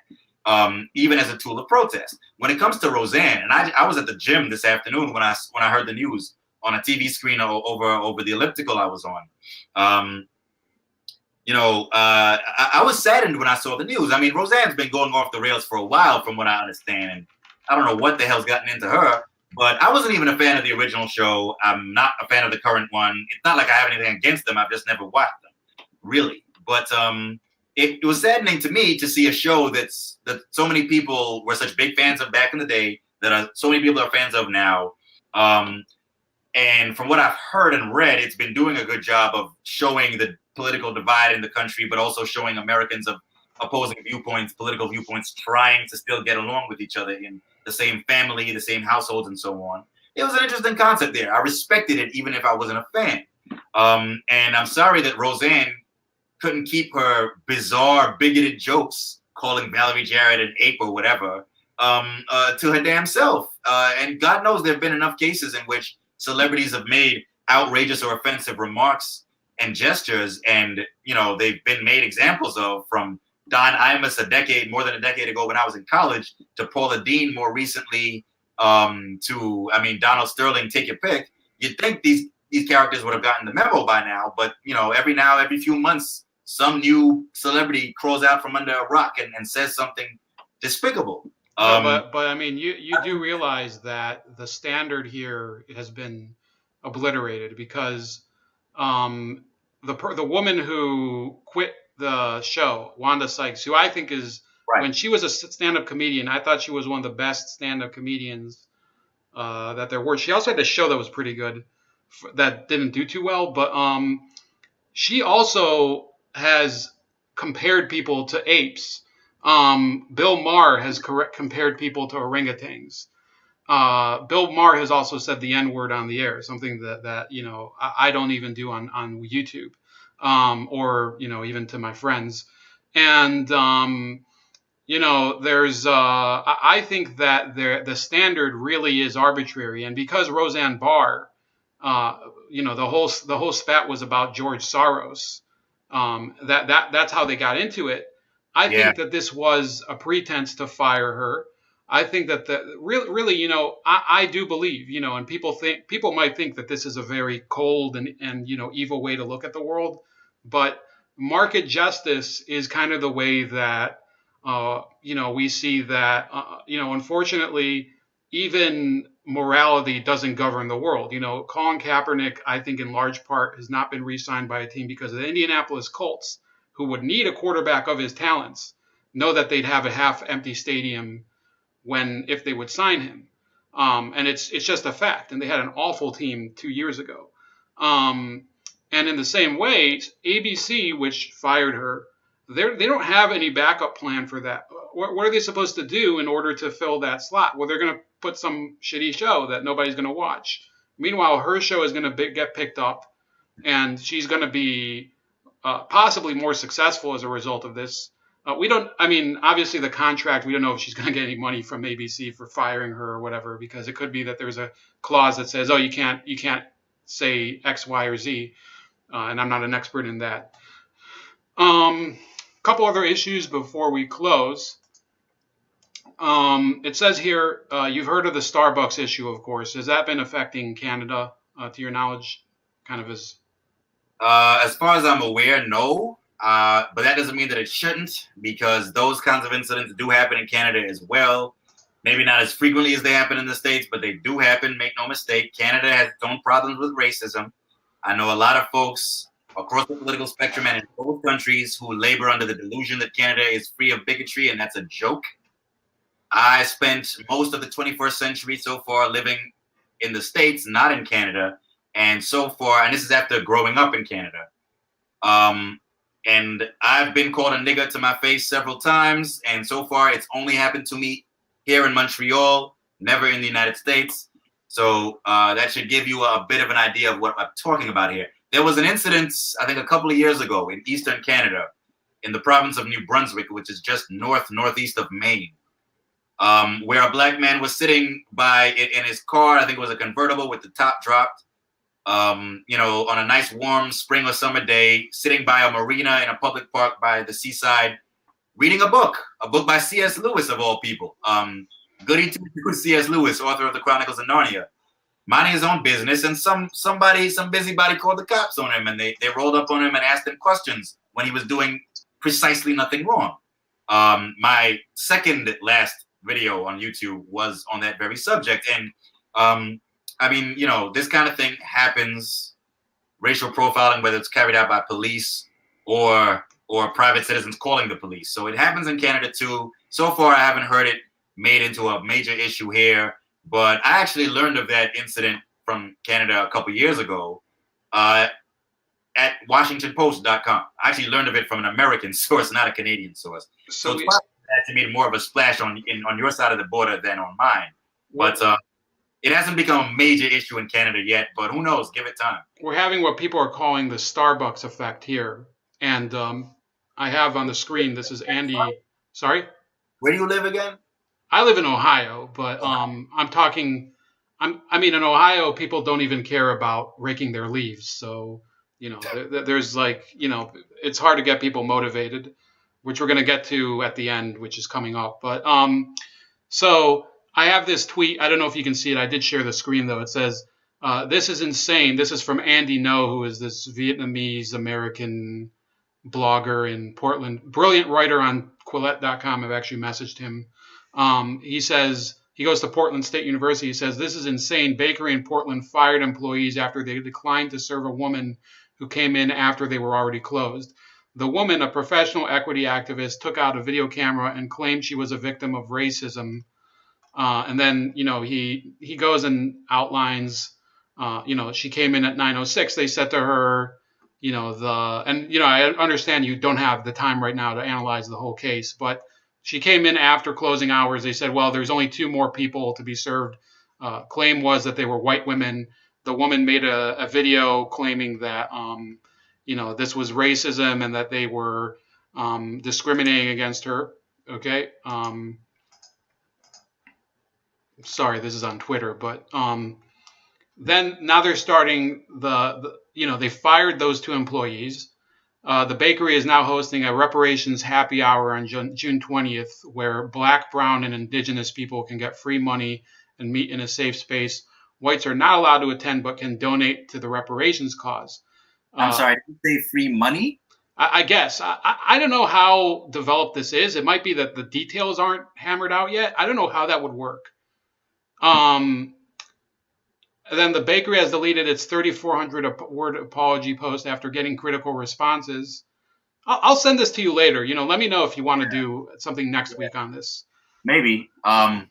even as a tool of protest. When it comes to Roseanne, and I was at the gym this afternoon when I heard the news on a TV screen over the elliptical I was on. I was saddened when I saw the news. I mean, Roseanne's been going off the rails for a while, from what I understand, and I don't know what the hell's gotten into her. But I wasn't even a fan of the original show. I'm not a fan of the current one. It's not like I have anything against them. I've just never watched them, really. But it was saddening to me to see a show that so many people were such big fans of back in the day, that so many people are fans of now. And from what I've heard and read, it's been doing a good job of showing the political divide in the country, but also showing Americans of opposing viewpoints, political viewpoints, trying to still get along with each other in the same family, the same households, and so on. It was an interesting concept there. I respected it, even if I wasn't a fan. And I'm sorry that Roseanne couldn't keep her bizarre, bigoted jokes, calling Valerie Jarrett an ape or whatever, to her damn self. And God knows there have been enough cases in which celebrities have made outrageous or offensive remarks and gestures, and they've been made examples of, from Don Imus more than a decade ago when I was in college, to Paula Deen more recently, to Donald Sterling. Take your pick. You'd think these characters would have gotten the memo by now, but every few months some new celebrity crawls out from under a rock and says something despicable. But I mean, you do realize that the standard here has been obliterated, because the woman who quit the show, Wanda Sykes, who I think is, right, when she was a stand-up comedian, I thought she was one of the best stand-up comedians that there were. She also had a show that was pretty good that didn't do too well, but she also has compared people to apes. Bill Maher has compared people to orangutans. Bill Maher has also said the N word on the air, something that I don't even do on YouTube, or even to my friends. And there's I think that the standard really is arbitrary, and because Roseanne Barr, uh, the whole spat was about George Soros. That's how they got into it. I Yeah. think that this was a pretense to fire her. I think that really, I do believe, and people might think that this is a very cold and evil way to look at the world, but market justice is kind of the way that we see that unfortunately even morality doesn't govern the world. Colin Kaepernick, I think in large part has not been re-signed by a team because of the Indianapolis Colts, who would need a quarterback of his talents, know that they'd have a half-empty stadium if they would sign him. And it's just a fact. And they had an awful team 2 years ago. And in the same way, ABC, which fired her, they don't have any backup plan for that. What are they supposed to do in order to fill that slot? Well, they're going to put some shitty show that nobody's going to watch. Meanwhile, her show is going to get picked up, and she's going to be possibly more successful as a result of this. We don't. I mean, obviously the contract. We don't know if she's going to get any money from ABC for firing her or whatever, because it could be that there's a clause that says, "Oh, you can't say X, Y, or Z," and I'm not an expert in that. Couple other issues before we close. It says here, you've heard of the Starbucks issue, of course. Has that been affecting Canada, to your knowledge, kind of as? As far as I'm aware, no. But that doesn't mean that it shouldn't, because those kinds of incidents do happen in Canada as well. Maybe not as frequently as they happen in the States, but they do happen. Make no mistake, Canada has its own problems with racism. I know a lot of folks across the political spectrum and in both countries who labor under the delusion that Canada is free of bigotry, and that's a joke. I spent most of the 21st century so far living in the States, not in Canada. And so far, and this is after growing up in Canada, and I've been called a nigger to my face several times. And so far, it's only happened to me here in Montreal, never in the United States. So that should give you a bit of an idea of what I'm talking about here. There was an incident, I think, a couple of years ago in Eastern Canada, in the province of New Brunswick, which is just northeast of Maine, where a black man was sitting by it in his car. I think it was a convertible with the top dropped. On a nice warm spring or summer day, sitting by a marina in a public park by the seaside, reading a book by C.S. Lewis of all people. Goody two C.S. Lewis, author of the Chronicles of Narnia, minding his own business, and some busybody called the cops on him, and they rolled up on him and asked him questions when he was doing precisely nothing wrong. My second last video on YouTube was on that very subject, and I mean, this kind of thing happens, racial profiling, whether it's carried out by police or private citizens calling the police. So it happens in Canada too. So far, I haven't heard it made into a major issue here, but I actually learned of that incident from Canada a couple years ago at WashingtonPost.com. I actually learned of it from an American source, not a Canadian source. So it's probably that made more of a splash on your side of the border than on mine. But it hasn't become a major issue in Canada yet, but who knows? Give it time. We're having what people are calling the Starbucks effect here. And I have on the screen, this is Andy. Sorry? Where do you live again? I live in Ohio, but I'm talking, in Ohio, people don't even care about raking their leaves. So, there's it's hard to get people motivated, which we're going to get to at the end, which is coming up. But so I have this tweet. I don't know if you can see it. I did share the screen, though. It says, this is insane. This is from Andy No, who is this Vietnamese American blogger in Portland. Brilliant writer on Quillette.com. I've actually messaged him. He says, he goes to Portland State University. He says, this is insane. Bakery in Portland fired employees after they declined to serve a woman who came in after they were already closed. The woman, a professional equity activist, took out a video camera and claimed she was a victim of racism. And then, he goes and outlines, she came in at 9:06. They said to her, I understand you don't have the time right now to analyze the whole case, but she came in after closing hours. They said, well, there's only 2 more people to be served. claim was that they were white women. The woman made a video claiming that this was racism and that they were discriminating against her. Okay. Sorry, this is on Twitter, but then now they're starting they fired those two employees. The bakery is now hosting a reparations happy hour on June 20th, where Black, Brown, and Indigenous people can get free money and meet in a safe space. Whites are not allowed to attend, but can donate to the reparations cause. I'm sorry, did you say free money? I guess. I don't know how developed this is. It might be that the details aren't hammered out yet. I don't know how that would work. Then the bakery has deleted its 3,400 word apology post after getting critical responses. I'll send this to you later. Let me know if you want to do something next week on this. Maybe. Here's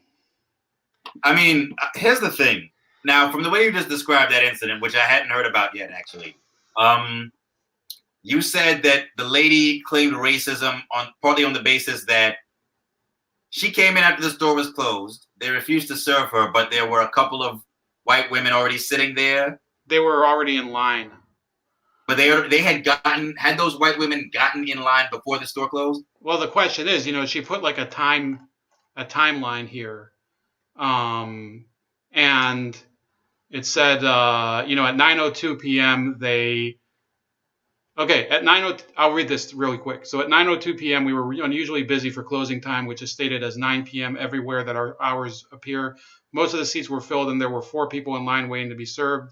the thing. Now, from the way you just described that incident, which I hadn't heard about yet, actually, you said that the lady claimed racism partly on the basis that she came in after the store was closed. They refused to serve her, but there were a couple of white women already sitting there. They were already in line. But they had those white women gotten in line before the store closed? Well, the question is, she put like a timeline here. And it said, at 9:02 p.m. I'll read this really quick. So at 9:02 p.m., we were unusually busy for closing time, which is stated as 9 p.m. everywhere that our hours appear. Most of the seats were filled, and there were 4 people in line waiting to be served.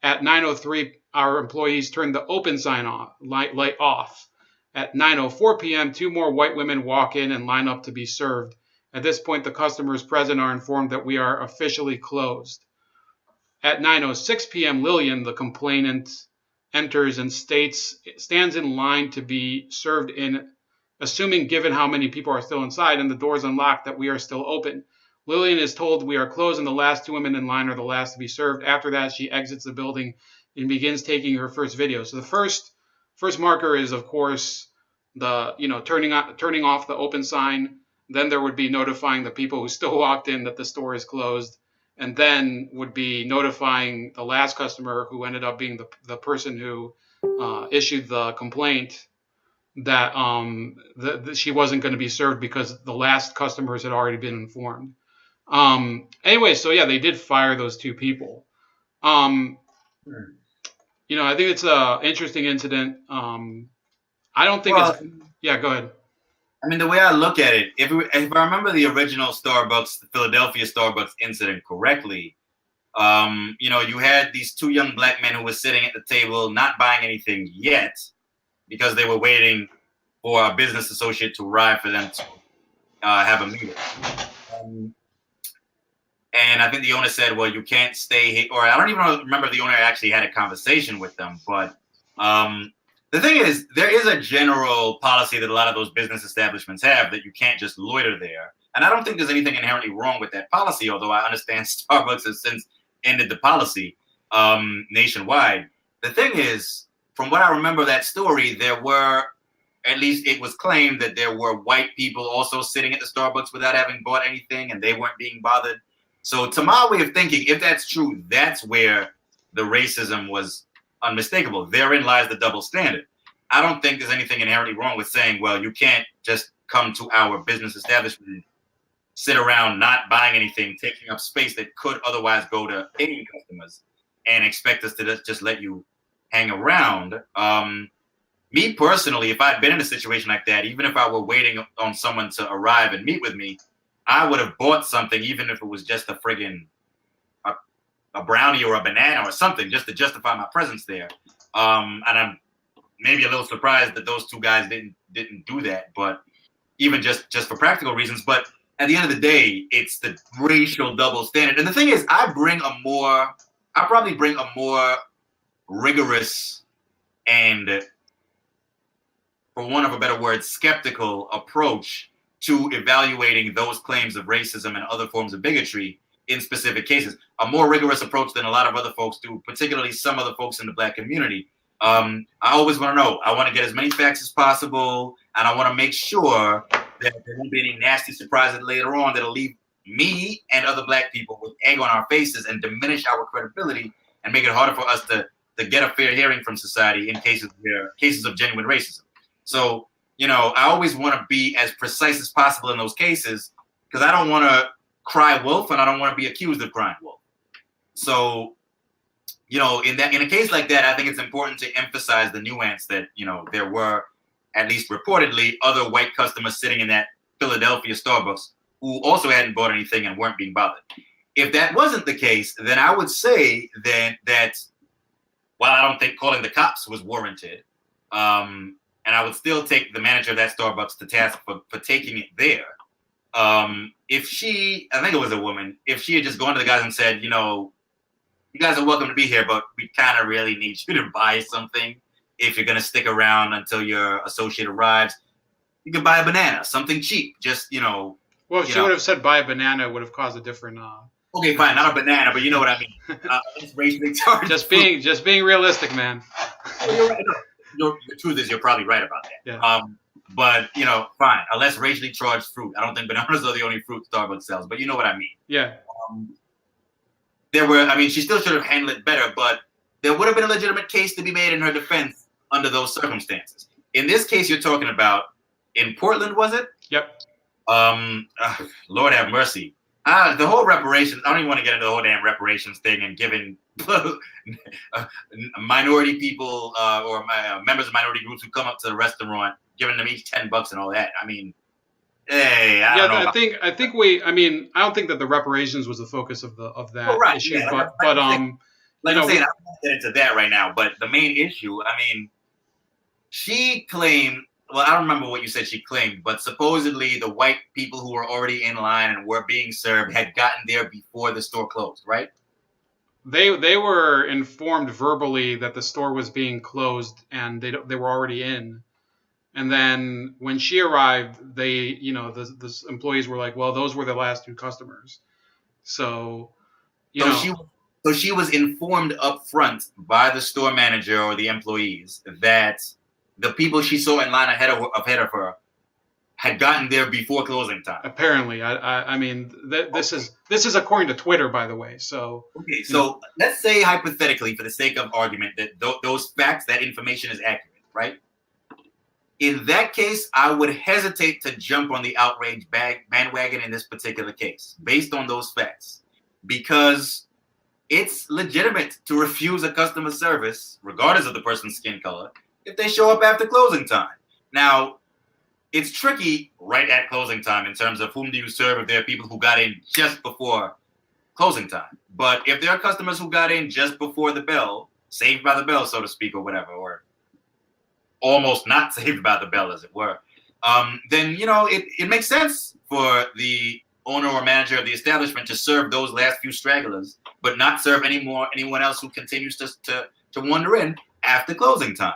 At 9:03, our employees turned the open sign light off. At 9:04 p.m., 2 more white women walk in and line up to be served. At this point, the customers present are informed that we are officially closed. At 9:06 p.m., Lillian, the complainant, enters and stands in line to be served in, assuming given how many people are still inside and the doors unlocked that we are still open. Lillian is told we are closed and the last 2 women in line are the last to be served. After that, she exits the building and begins taking her first video. So the first marker is, of course, the turning off the open sign. Then there would be notifying the people who still walked in that the store is closed, and then would be notifying the last customer, who ended up being the person who issued the complaint, that she wasn't going to be served because the last customers had already been informed. Anyway, so yeah, they did fire those 2 people. I think it's an interesting incident. I don't think yeah, go ahead. I mean, the way I look at it, if I remember the original Starbucks, the Philadelphia Starbucks incident correctly, you had these 2 young Black men who were sitting at the table not buying anything yet because they were waiting for a business associate to arrive for them to have a meeting. And I think the owner said, well, you can't stay here. Or I don't even remember if the owner actually had a conversation with them. But the thing is, there is a general policy that a lot of those business establishments have that you can't just loiter there. And I don't think there's anything inherently wrong with that policy, although I understand Starbucks has since ended the policy nationwide. The thing is, from what I remember that story, there were, at least it was claimed that there were white people also sitting at the Starbucks without having bought anything and they weren't being bothered. So to my way of thinking, if that's true, that's where the racism was unmistakable. Therein lies the double standard. I don't think there's anything inherently wrong with saying, well, you can't just come to our business establishment, sit around not buying anything, taking up space that could otherwise go to paying customers, and expect us to just let you hang around. Me personally, if I'd been in a situation like that, even if I were waiting on someone to arrive and meet with me, I would have bought something, even if it was just a friggin' a brownie or a banana or something, just to justify my presence there. And I'm maybe a little surprised that those 2 guys didn't do that, but even just for practical reasons. But at the end of the day, it's the racial double standard. And the thing is, I probably bring a more rigorous and, for want of a better word, skeptical approach to evaluating those claims of racism and other forms of bigotry in specific cases. A more rigorous approach than a lot of other folks do, particularly some other folks in the Black community. I always want to know. I want to get as many facts as possible, and I want to make sure that there won't be any nasty surprises later on that'll leave me and other black people with egg on our faces and diminish our credibility and make it harder for us to get a fair hearing from society in cases of genuine racism. So, I always want to be as precise as possible in those cases because I don't want to cry wolf and I don't want to be accused of crying wolf. So, in a case like that, I think it's important to emphasize the nuance that, there were, at least reportedly, other white customers sitting in that Philadelphia Starbucks who also hadn't bought anything and weren't being bothered. If that wasn't the case, then I would say that while I don't think calling the cops was warranted, and I would still take the manager of that Starbucks to task for taking it there. If she, I think it was a woman, if she had just gone to the guys and said, you guys are welcome to be here, but we kind of really need you to buy something if you're going to stick around until your associate arrives. You can buy a banana, something cheap, just, Well, if she would have said buy a banana, it would have caused a different... Okay, fine, not a banana, but you know what I mean. It's racially charged. Just being realistic, man. You're right. The truth is, you're probably right about that. Yeah. But, fine, a less racially charged fruit. I don't think bananas are the only fruit Starbucks sells, but you know what I mean. Yeah. She still should have handled it better, but there would have been a legitimate case to be made in her defense under those circumstances. In this case you're talking about, in Portland, was it? Yep. Lord have mercy. The whole reparations, I don't even want to get into the whole damn reparations thing and giving minority people or members of minority groups who come up to the restaurant, giving them each $10 and all that. I mean, hey, I don't know. I don't think that the reparations was the focus of that issue, but I'm not get into that right now. But the main issue, she claimed. Well, I don't remember what you said she claimed, but supposedly the white people who were already in line and were being served had gotten there before the store closed, right? They were informed verbally that the store was being closed and they were already in. And then when she arrived, the employees were like, well, those were the last two customers. So, she was informed up front by the store manager or the employees that the people she saw in line ahead of her had gotten there before closing time. Apparently, this is according to Twitter, by the way. So okay, so let's say hypothetically, for the sake of argument, that those facts, that information is accurate, right? In that case, I would hesitate to jump on the outrage bandwagon in this particular case, based on those facts, because it's legitimate to refuse a customer service, regardless of the person's skin color, if they show up after closing time. Now, it's tricky right at closing time in terms of whom do you serve if there are people who got in just before closing time. But if there are customers who got in just before the bell, saved by the bell, so to speak, or whatever, or almost not saved by the bell, as it were, then, it makes sense for the owner or manager of the establishment to serve those last few stragglers, but not serve anyone else who continues to wander in after closing time.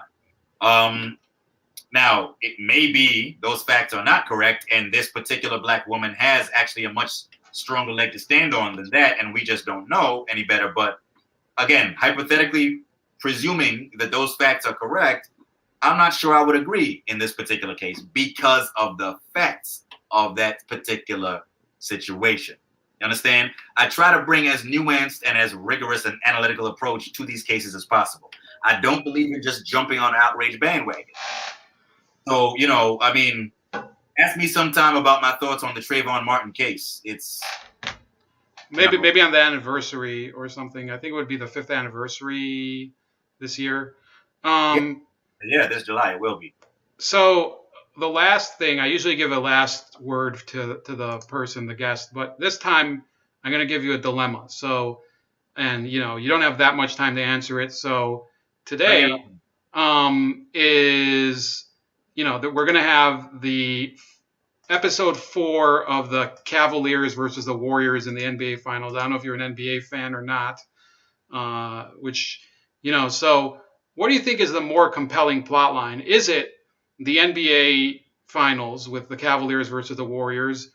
Now, it may be those facts are not correct, and this particular black woman has actually a much stronger leg to stand on than that, and we just don't know any better. But again, hypothetically, presuming that those facts are correct, I'm not sure I would agree in this particular case because of the facts of that particular situation. You understand? I try to bring as nuanced and as rigorous an analytical approach to these cases as possible. I don't believe in just jumping on an outrage bandwagon. So, ask me sometime about my thoughts on the Trayvon Martin case. It's maybe on the anniversary or something. I think it would be the 5th anniversary this year. Yeah, this July it will be. So the last thing, I usually give a last word to the person, the guest, but this time I'm going to give you a dilemma. So, and you don't have that much time to answer it. So today is, that we're going to have the episode 4 of the Cavaliers versus the Warriors in the NBA Finals. I don't know if you're an NBA fan or not, so what do you think is the more compelling plot line? Is it the NBA Finals with the Cavaliers versus the Warriors,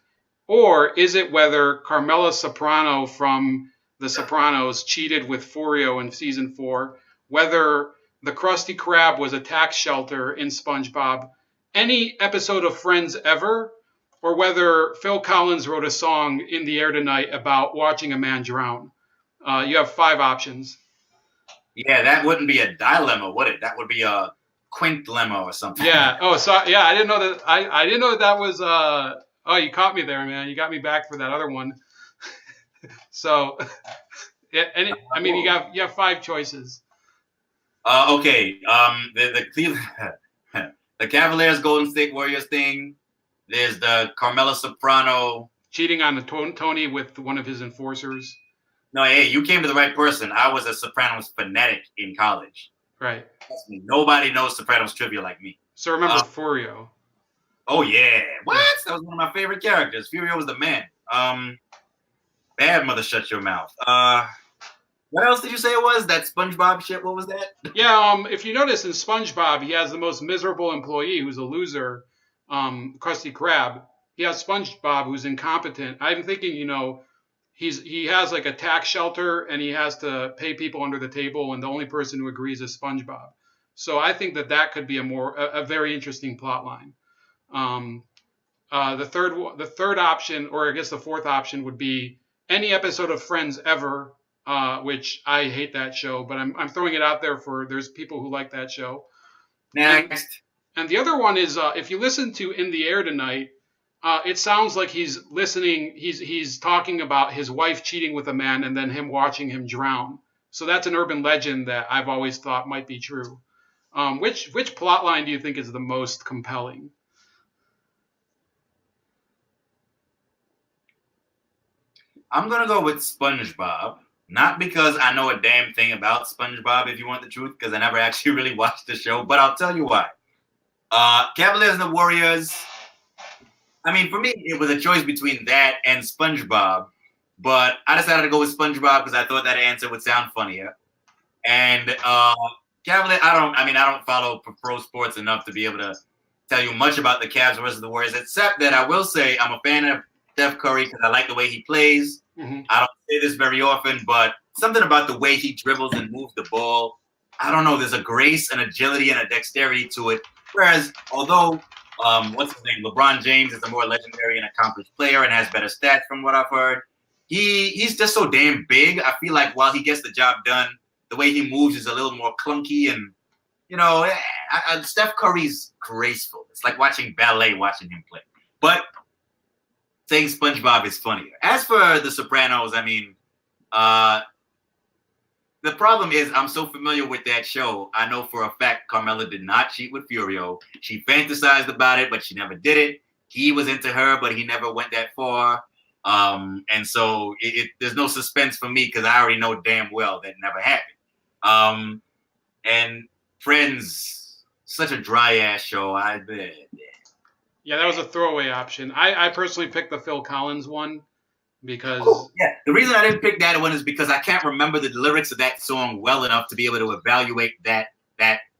or is it whether Carmela Soprano from The Sopranos cheated with Furio in season 4, whether the Krusty Krab was a tax shelter in SpongeBob, any episode of Friends ever, or whether Phil Collins wrote a song in the air tonight about watching a man drown. You have 5 options. Yeah, that wouldn't be a dilemma, would it? That would be a quintlemma or something. Yeah. Oh, so yeah, I didn't know that. I didn't know that was. Oh, you caught me there, man. You got me back for that other one. So, yeah, and I mean, you have 5 choices. Okay. The Cleveland, the Cavaliers Golden State Warriors thing. There's the Carmela Soprano. Cheating on the Tony with one of his enforcers. No, hey, you came to the right person. I was a Sopranos fanatic in college. Right. Trust me, nobody knows Sopranos trivia like me. So remember Furio. Oh yeah, what? That was one of my favorite characters. Furio was the man. Bad mother, shut your mouth. What else did you say it was? That SpongeBob shit? What was that? Yeah. If you notice in SpongeBob, he has the most miserable employee who's a loser, Krusty Krab. He has SpongeBob who's incompetent. I'm thinking, he has like a tax shelter and he has to pay people under the table, and the only person who agrees is SpongeBob. So I think that could be a very interesting plot line. The third option, or I guess the fourth option, would be any episode of Friends ever, which I hate that show, but I'm throwing it out there for there's people who like that show. Next. And the other one is if you listen to In the Air Tonight, it sounds like he's listening. He's talking about his wife cheating with a man and then him watching him drown. So that's an urban legend that I've always thought might be true. Which plot line do you think is the most compelling? I'm gonna go with SpongeBob. Not because I know a damn thing about SpongeBob, if you want the truth, because I never actually really watched the show, but I'll tell you why. Cavaliers and the Warriors. I mean, for me, it was a choice between that and SpongeBob, but I decided to go with SpongeBob because I thought that answer would sound funnier. And Cavalier, I don't follow pro sports enough to be able to tell you much about the Cavs versus the Warriors, except that I will say I'm a fan of Steph Curry because I like the way he plays. Mm-hmm. I don't say this very often, but something about the way he dribbles and moves the ball, I don't know, there's a grace, an agility, and a dexterity to it. Whereas, although, what's his name, LeBron James is a more legendary and accomplished player and has better stats from what I've heard, he's just so damn big. I feel like while he gets the job done, the way he moves is a little more clunky and, Steph Curry's graceful. It's like watching ballet, watching him play. But saying SpongeBob is funnier. As for The Sopranos, I mean, the problem is I'm so familiar with that show. I know for a fact Carmela did not cheat with Furio. She fantasized about it, but she never did it. He was into her, but he never went that far. And so there's no suspense for me because I already know damn well that never happened. And Friends, such a dry ass show. Yeah, that was a throwaway option. I personally picked the Phil Collins one because yeah, the reason I didn't pick that one is because I can't remember the lyrics of that song well enough to be able to evaluate that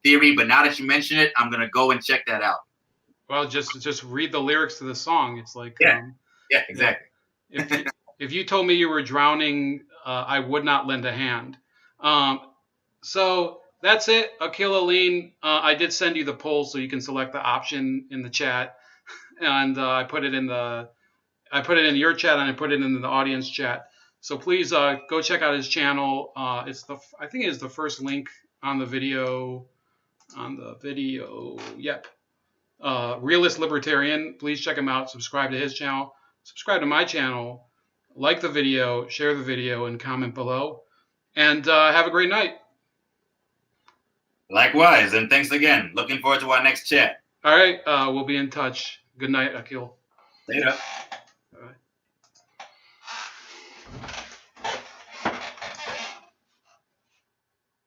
theory. But now that you mention it, I'm gonna go and check that out. Well, just read the lyrics to the song. It's like yeah, exactly. If you told me you were drowning, I would not lend a hand. So that's it, Akil, Alleyne. I did send you the poll so you can select the option in the chat, and I put it in your chat and I put it in the audience chat. So please go check out his channel. I think it's the first link on the video. Yep. Realist Libertarian. Please check him out. Subscribe to his channel. Subscribe to my channel. Like the video, share the video, and comment below. And have a great night. Likewise, and thanks again. Looking forward to our next chat. All right, we'll be in touch. Good night, Akil. Later.